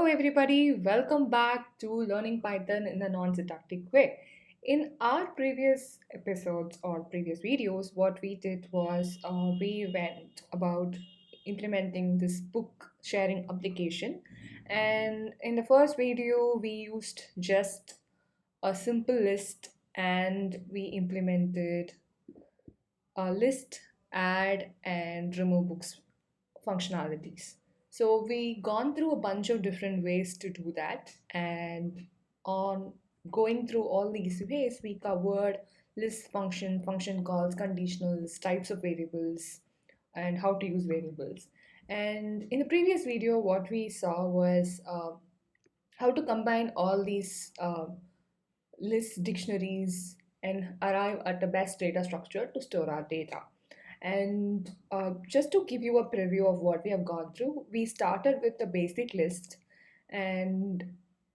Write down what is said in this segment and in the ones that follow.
everybody, welcome back to Learning Python in a non-syntactic way. In our previous episodes or previous videos, what we did was we went about implementing this book sharing application. And in the first video, we used just a simple list and we implemented a list, add, and remove books functionalities. So we gone through a bunch of different ways to do that, and on going through all these ways, we covered list function, function calls, conditionals, types of variables, and how to use variables. And in the previous video, what we saw was how to combine all these lists, dictionaries, and arrive at the best data structure to store our data. And just to give you a preview of what we have gone through, we started with the basic list and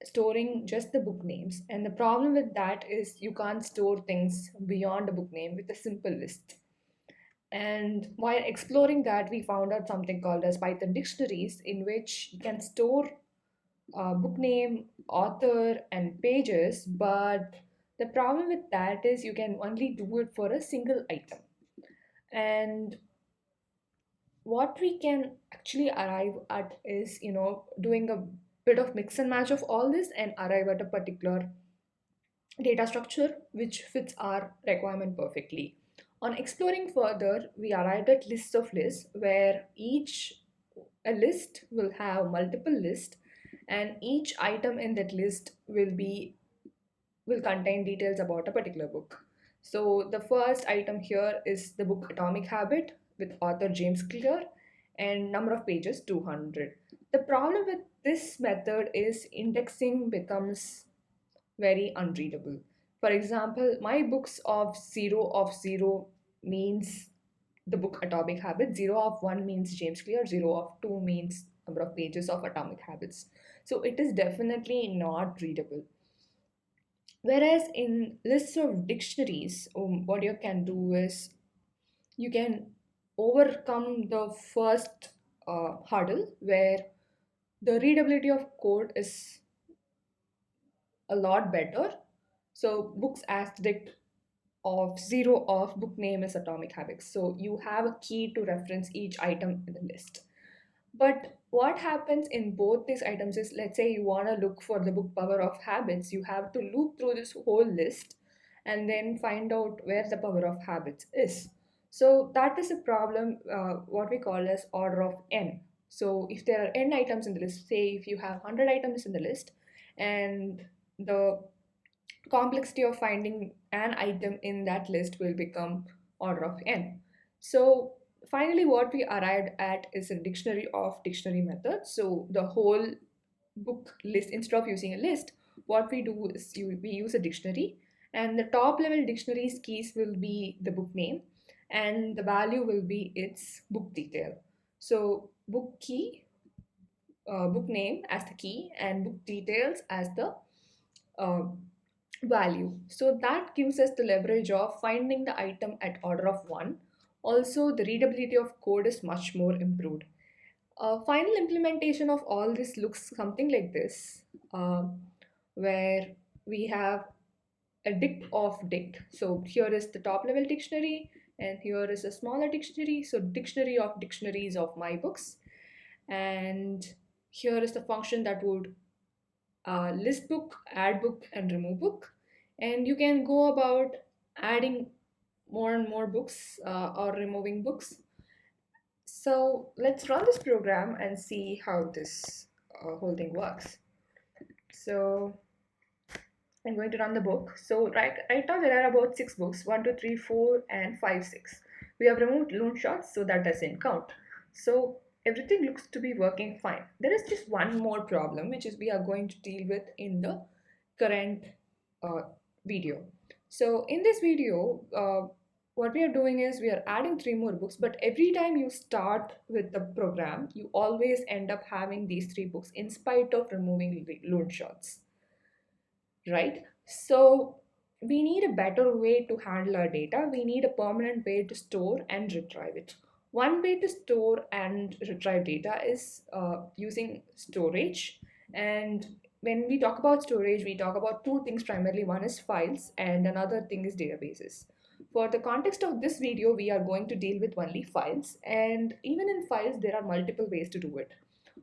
storing just the book names. And the problem with that is you can't store things beyond a book name with a simple list. And while exploring that, we found out something called as Python dictionaries, in which you can store book name, author, and pages. But the problem with that is you can only do it for a single item. And what we can actually arrive at is, doing a bit of mix and match of all this and arrive at a particular data structure which fits our requirement perfectly. On exploring further, we arrived at lists of lists where each a list will have multiple lists, and each item in that list will contain details about a particular book. So the first item here is the book Atomic Habit with author James Clear and number of pages 200. The problem with this method is indexing becomes very unreadable. For example, my books of 0 means the book Atomic Habits, 0 of 1 means James Clear, 0 of 2 means number of pages of Atomic Habits. So it is definitely not readable. Whereas in lists of dictionaries, what you can do is you can overcome the first hurdle where the readability of code is a lot better. So books asterisk of 0 of book name is Atomic Habits. So you have a key to reference each item in the list. But what happens in both these items is, let's say you want to look for the book Power of Habits, you have to loop through this whole list and then find out where the Power of Habits is. So that is a problem, what we call as order of n. So if there are n items in the list, say if you have 100 items in the list, and the complexity of finding an item in that list will become order of n. So finally, what we arrived at is a dictionary of dictionary method. So the whole book list, instead of using a list, what we do is we use a dictionary, and the top level dictionary's keys will be the book name, and the value will be its book detail. So book key, book name as the key, and book details as the uh, value. So that gives us the leverage of finding the item at order of 1. Also, the readability of code is much more improved. Final implementation of all this looks something like this, where we have a dict of dict. So here is the top level dictionary, and here is a smaller dictionary. So dictionary of dictionaries of my books, and here is the function that would list book, add book, and remove book. And you can go about adding more and more books or removing books. So let's run this program and see how this whole thing works. So I'm going to run the book. So right now there are about 6 books, 1, 2, 3, 4, and 5, 6. We have removed loan shots, so that doesn't count. So everything looks to be working fine. There is just one more problem, which is we are going to deal with in the current uh, video. So in this video, what we are doing is we are adding 3 more books, but every time you start with the program, you always end up having these 3 books in spite of removing loan shots, right? So we need a better way to handle our data. We need a permanent way to store and retrieve it. One way to store and retrieve data is using storage, And when we talk about storage, we talk about two things primarily. One is files, and another thing is databases. For the context of this video, we are going to deal with only files, and even in files, there are multiple ways to do it.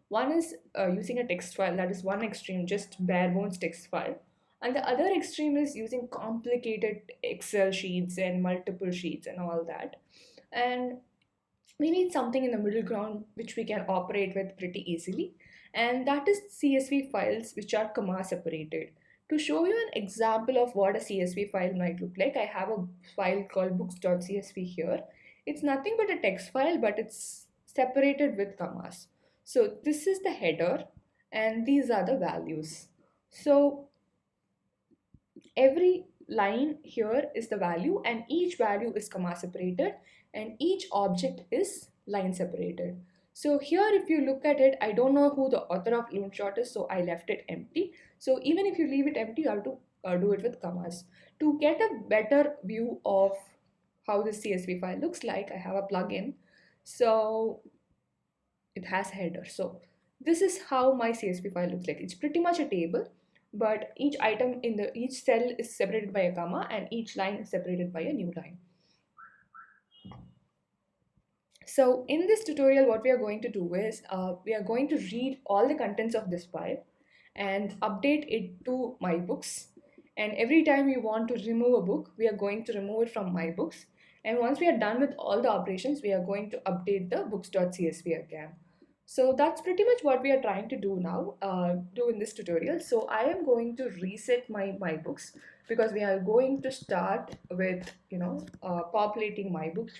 One is using a text file, that is one extreme, just bare bones text file. And the other extreme is using complicated Excel sheets and multiple sheets and all that. And we need something in the middle ground which we can operate with pretty easily. And that is CSV files which are comma separated. To show you an example of what a CSV file might look like, I have a file called books.csv here. It's nothing but a text file, but it's separated with commas. So this is the header and these are the values. So every line here is the value and each value is comma separated and each object is line separated. So here if you look at it, I don't know who the author of Loonshot is, so I left it empty. So even if you leave it empty, you have to do it with commas. To get a better view of how this CSV file looks like, I have a plugin. So it has header. So this is how my CSV file looks like. It's pretty much a table, but each item in the each cell is separated by a comma and each line is separated by a new line. So in this tutorial, what we are going to do is we are going to read all the contents of this file and update it to my books. And every time we want to remove a book, we are going to remove it from my books. And once we are done with all the operations, we are going to update the books.csv again. So that's pretty much what we are trying to do now, do in this tutorial. So I am going to reset my books because we are going to start with, populating my books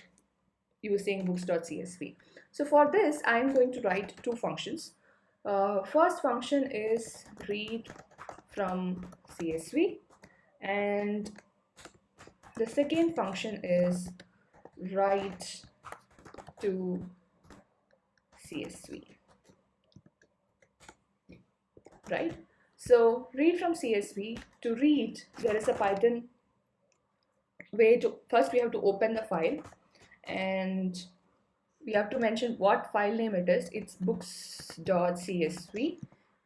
using books.csv. So for this, I am going to write two functions. First function is read from CSV, and the second function is write to CSV, right? So read from CSV, to read, there is a Python way to, first we have to open the file and we have to mention what file name it is. It's books.csv,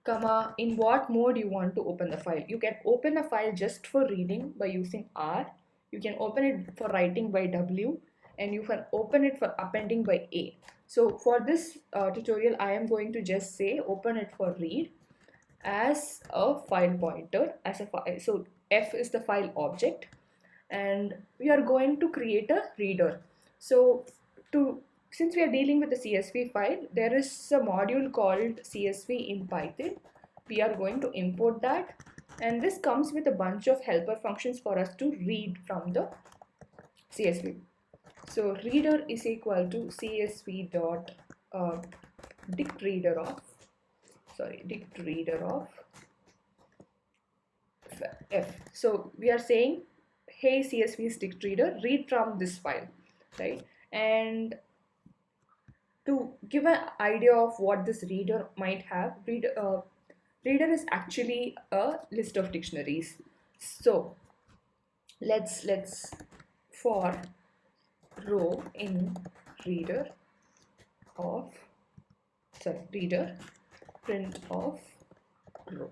comma, in what mode you want to open the file. You can open a file just for reading by using R. You can open it for writing by W, and you can open it for appending by A. So for this tutorial, I am going to just say open it for read as a file pointer, as a file. So F is the file object, and we are going to create a reader. So since we are dealing with the CSV file, there is a module called CSV in Python. We are going to import that, and this comes with a bunch of helper functions for us to read from the CSV. So reader is equal to CSV dot dict reader of F. So we are saying, hey CSV dict reader, read from this file, right? And to give an idea of what this reader might have, reader is actually a list of dictionaries. So let's for row in reader print of row.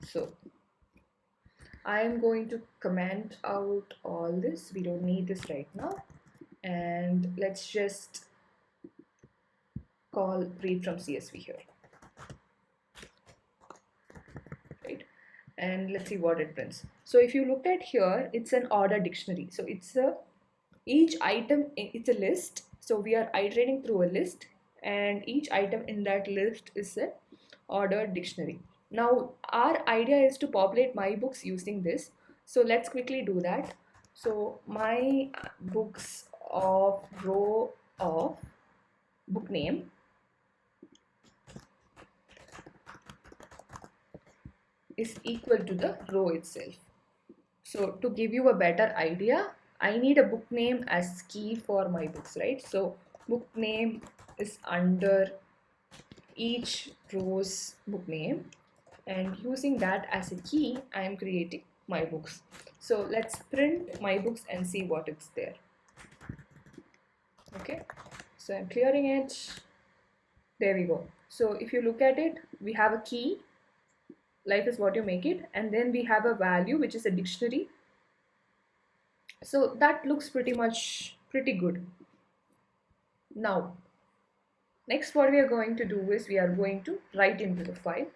So I am going to comment out all this. We don't need this right now, and let's just call read from CSV here, right? And let's see what it prints. So if you look at here, it's an order dictionary. So it's each item, it's a list. So we are iterating through a list, and each item in that list is an ordered dictionary. Now our idea is to populate my books using this. So let's quickly do that. So my books of row of book name is equal to the row itself. So to give you a better idea, I need a book name as key for my books, right? So book name is under each row's book name, and using that as a key, I am creating my books. So let's print my books and see what is there. Okay, so I'm clearing it. There we go. So if you look at it, we have a key, life is what you make it, and then we have a value which is a dictionary. So that looks pretty good. Now, next what we are going to do is we are going to write into the file.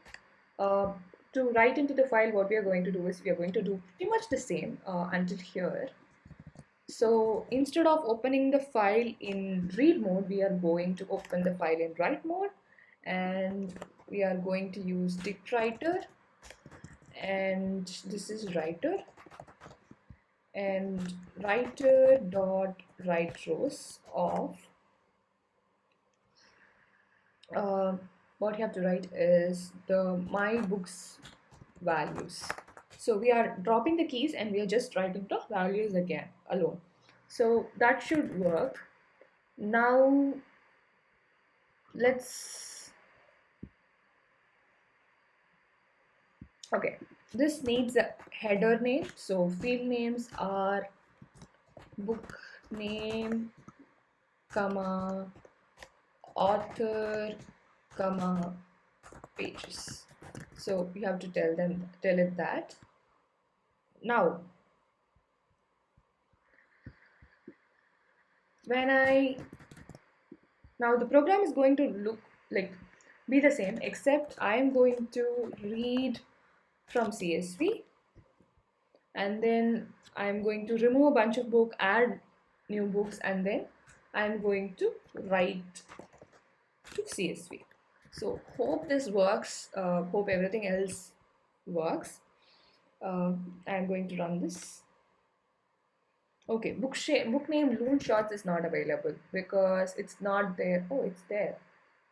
Uh, to write into the file, what we are going to do is we are going to do pretty much the same until here. So instead of opening the file in read mode, we are going to open the file in write mode, and we are going to use dict writer, and this is writer, and writer dot write rows of uh, what you have to write is the my books values. So we are dropping the keys and we are just writing the values again alone. So that should work. Now let's, okay, this needs a header name. So field names are book name, comma, author, comma, pages. So you have to tell it that. Now when I now the program is going to look like be the same, except I am going to read from CSV, and then I'm going to remove a bunch of book, add new books, and then I'm going to write to CSV. So hope this works. Hope everything else works. I'm going to run this. Okay, book name Loon Shots is not available because it's not there. Oh, it's there.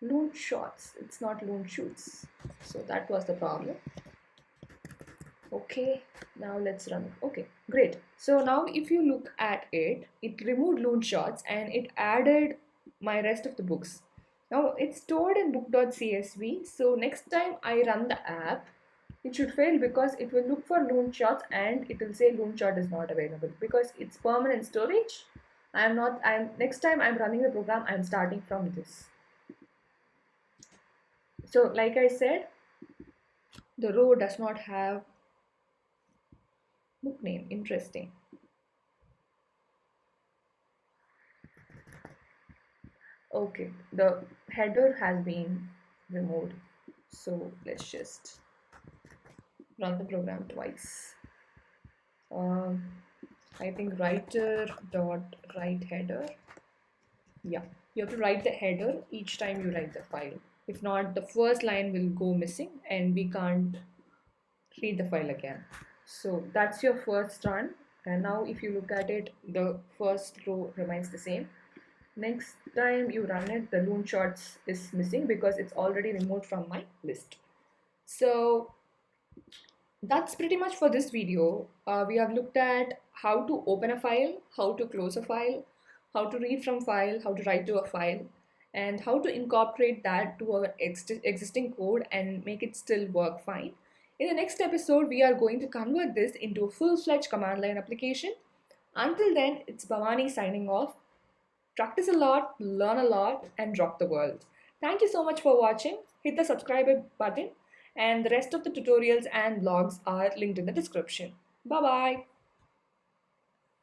Loon Shots. It's not Loon Shoots. So that was the problem. Okay, now let's run it. Okay, great. So now if you look at it, it removed Loon Shots and it added my rest of the books. Now it's stored in book.csv. So next time I run the app, it should fail because it will look for loon shots and it will say loon shot is not available because it's permanent storage. Next time I'm running the program, I'm starting from this. So like I said, the row does not have book name. Interesting. Okay, the header has been removed. So let's just run the program twice. I think writer dot write header. Yeah, you have to write the header each time you write the file. If not, the first line will go missing and we can't read the file again. So that's your first run. And now if you look at it, the first row remains the same. Next time you run it, the loon shots is missing because it's already removed from my list. So that's pretty much for this video. We have looked at how to open a file, how to close a file, how to read from file, how to write to a file, and how to incorporate that to our existing code and make it still work fine. In the next episode, we are going to convert this into a full-fledged command line application. Until then, it's Bhavani signing off. Practice a lot, learn a lot, and rock the world. Thank you so much for watching. Hit the subscribe button, and the rest of the tutorials and blogs are linked in the description. Bye bye.